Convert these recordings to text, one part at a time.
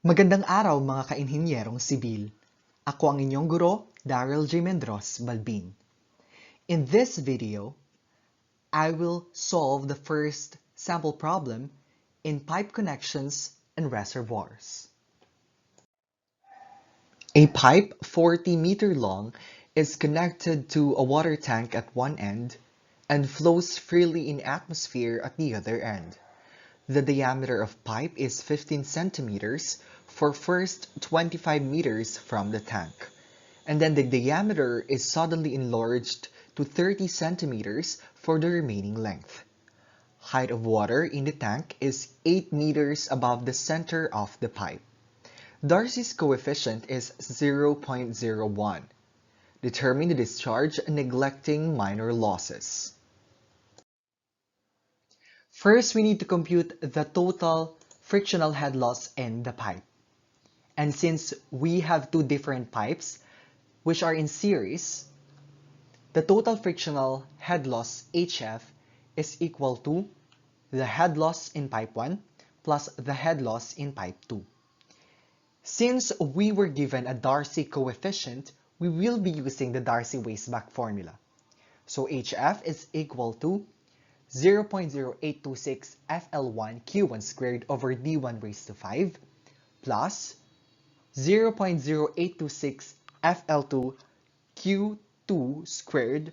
Magandang araw mga kainhinyerong sibil. Ako ang inyong guro, Daryl J. Mendros Balbin. In this video, I will solve the first sample problem in pipe connections and reservoirs. A pipe 40-meter long is connected to a water tank at one end and flows freely in atmosphere at the other end. The diameter of pipe is 15 centimeters for first 25 meters from the tank, and then the diameter is suddenly enlarged to 30 centimeters for the remaining length. Height of water in the tank is 8 meters above the center of the pipe. Darcy's coefficient is 0.01. Determine the discharge neglecting minor losses. First, we need to compute the total frictional head loss in the pipe. And since we have two different pipes, which are in series, the total frictional head loss HF is equal to the head loss in pipe 1 plus the head loss in pipe 2. Since we were given a Darcy coefficient, we will be using the Darcy Wasteback formula. So HF is equal to 0.0826 FL1 Q1 squared over D1 raised to 5 plus 0.0826 FL2 Q2 squared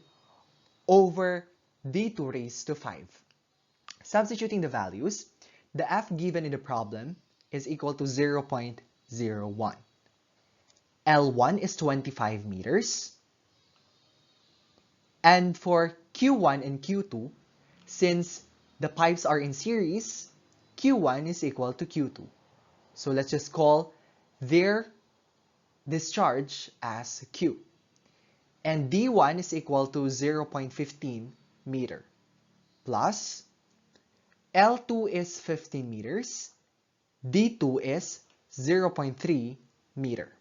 over D2 raised to 5. Substituting the values, the F given in the problem is equal to 0.01. L1 is 25 meters. And for Q1 and Q2, since the pipes are in series, Q1 is equal to Q2. So let's just call their discharge as Q. And D1 is equal to 0.15 meter plus L2 is 15 meters, D2 is 0.3 meter.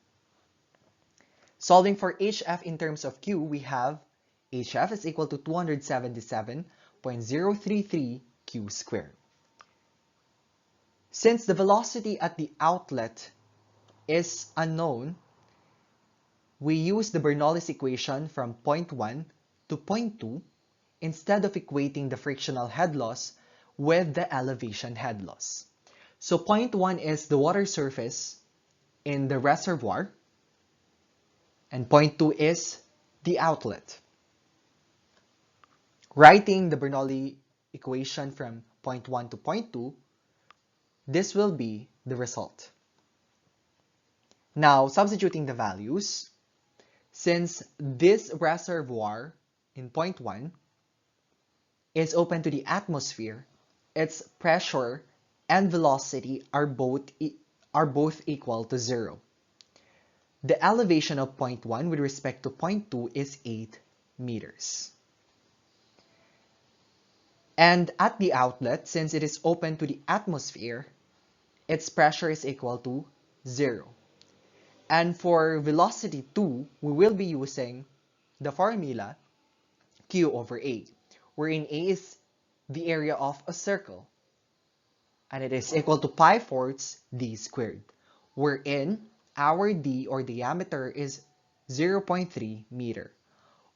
Solving for HF in terms of Q, we have HF is equal to 277.033 Q squared. Since the velocity at the outlet is unknown, we use the Bernoulli's equation from point 1 to point 2 instead of equating the frictional head loss with the elevation head loss. So point 1 is the water surface in the reservoir, and point 2 is the outlet. Writing the Bernoulli equation from point 1 to point 2, this will be the result. Now, substituting the values, since this reservoir in point 1 is open to the atmosphere, its pressure and velocity are both equal to 0. The elevation of point 1 with respect to point 2 is 8 meters. And at the outlet, since it is open to the atmosphere, its pressure is equal to 0. And for velocity 2, we will be using the formula Q over A, wherein A is the area of a circle, and it is equal to pi-fourths D squared, wherein our D or diameter is 0.3 meter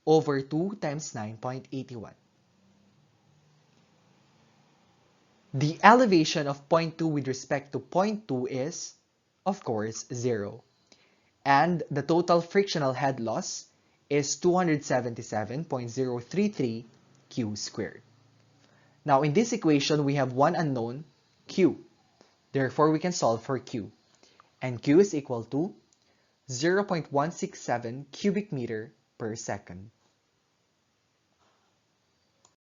over 2 times 9.81. The elevation of point 2 with respect to point 2 is, of course, 0. And the total frictional head loss is 277.033 Q squared. Now, in this equation, we have one unknown, Q. Therefore, we can solve for Q. And Q is equal to 0.167 cubic meter per second.